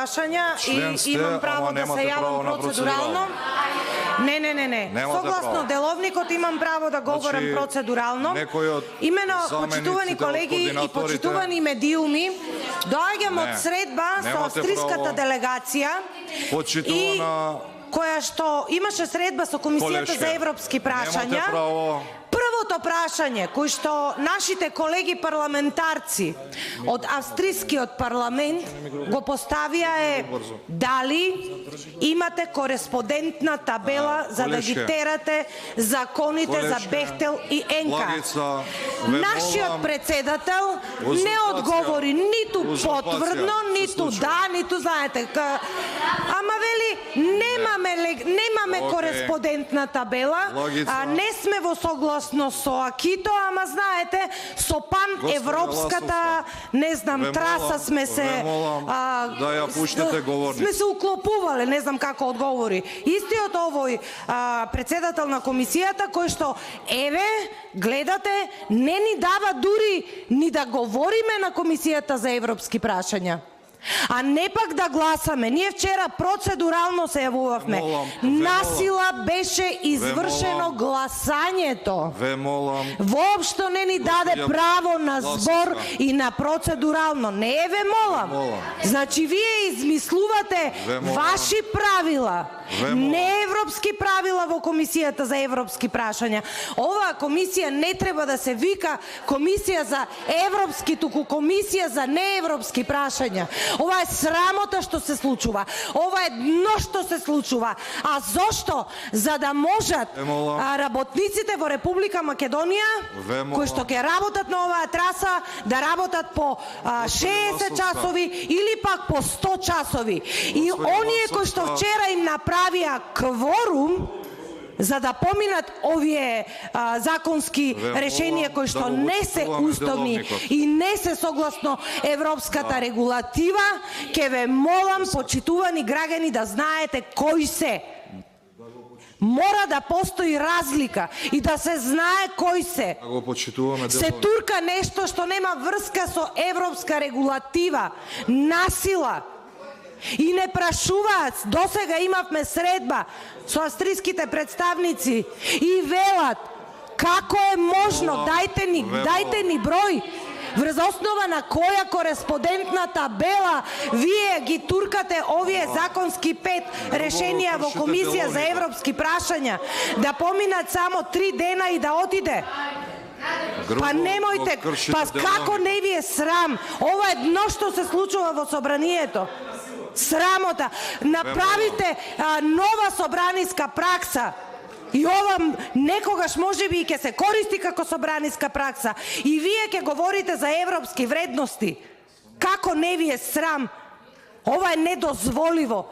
прашања и имам право да се јавам процедурално. Не. Согласно деловникот имам право да говорам процедурално. Имено, почитувани колеги и почитувани медиуми, доаѓам од средба со австриската делегација и која што имаше средба со Комисијата за европски прашања. Првото прашање кој што нашите колеги парламентарци од австрискиот парламент го поставија е дали имате кореспондентна табела за да ги терате законите за Бехтел и Енка. Нашиот председател не одговори ниту потврдно, ниту да, ниту знаете. Ама вели немаме кореспондентна табела, не сме во согласно со Акито, ама знаете, со пан-европската, не знам, траса сме се... Да ја пуштите говорници. Сме се уклопувале, не знам како одговори. Истиот овој председател на комисијата, кој што, еве, гледате, не ни дава дури ни да говориме на Комисијата за европски прашања. А не пак да гласаме. Ние вчера процедурално се јавувавме. Насила беше извршено гласањето. Воопшто не ни даде право на збор и на процедурално. Не е ве молам. Значи вие измислувате ваши правила. Не европски правила во Комисијата за европски прашања. Оваа комисија не треба да се вика Комисија за европски, туку Комисија за неевропски прашања. Ова е срамота што се случува. Ова е дно што се случува. А зошто? За да можат работниците во Република Македонија, кои што ќе работат на оваа траса, да работат по 60 часови или пак по 100 часови. И оние кои што вчера им направија кворум, за да поминат овие законски решенија кои што не се уставни и не се согласно европската регулатива, ќе ве молам, почитувани граѓани, да знаете кои се. Мора да постои разлика и да се знае кои се. Се турка нешто што нема врска со европска регулатива, насила. И не прашуваат, досега имавме средба со австриските представници и велат како е можно, дајте ни број, врз основа на која кореспондентна табела вие ги туркате овие законски 5 решенија во Комисија за европски прашања, да поминат само 3 дена и да отиде. Па немојте, па како не ви е срам? Ова е дно што се случува во собранието. Срамота. Направите нова собраниска пракса. И ова некогаш можеби и ќе се користи како собраниска пракса. И вие ќе говорите за европски вредности. Како не ви е срам? Ова е недозволиво.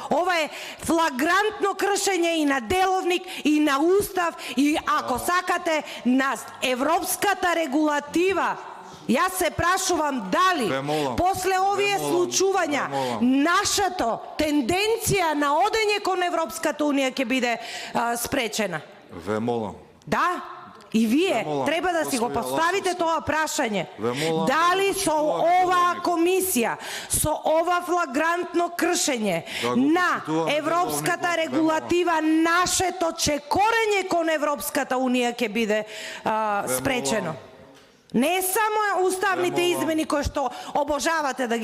Ова е флагрантно кршење и на деловник, и на устав, и ако сакате на европската регулатива. Јас се прашувам дали после овие случувања нашата тенденција на одење кон Европската унија ќе биде спречена. Ве молам. Да, и вие треба да си го поставите тоа прашање. Дали со оваа комисија, со ова флагрантно кршење на европската регулатива, нашето чекорење кон Европската унија ќе биде спречено. Не само уставните измени кои што обожавате да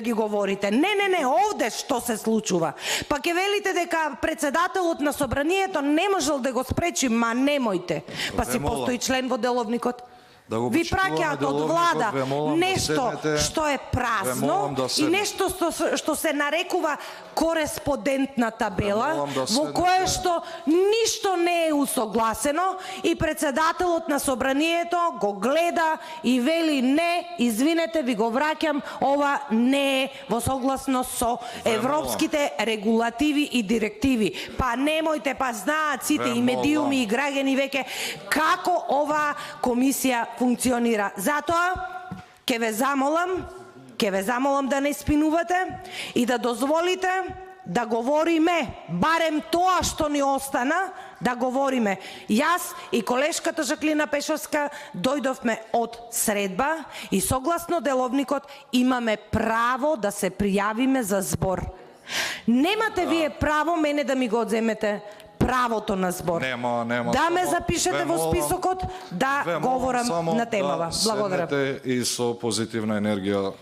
ги говорите. Не, овде што се случува. Па ќе велите дека председателот на собранието не можел да го спречи, ма немојте. Па си постои член во деловникот. Ви праќаат од влада нешто што е празно и нешто што се нарекува кореспондентна табела, во кое што ништо не е усогласено и председателот на собранието го гледа и вели не, извинете, ви го враќам, ова не е во согласно со европските регулативи и директиви. Па немојте, па знаат сите и медиуми и граѓани веќе како оваа комисија функционира. Затоа ќе ве замолам да не спинувате и да дозволите да говориме, барем тоа што ни остана, да говориме. Јас и колешката Жаклина Пешовска дојдовме од средба и согласно деловникот имаме право да се пријавиме за збор. Немате вие право мене да ми го одземете правото на збор. Нема. Да ме запишете во списокот, да говорам на темава. Благодарам. Седнете и со позитивна енергија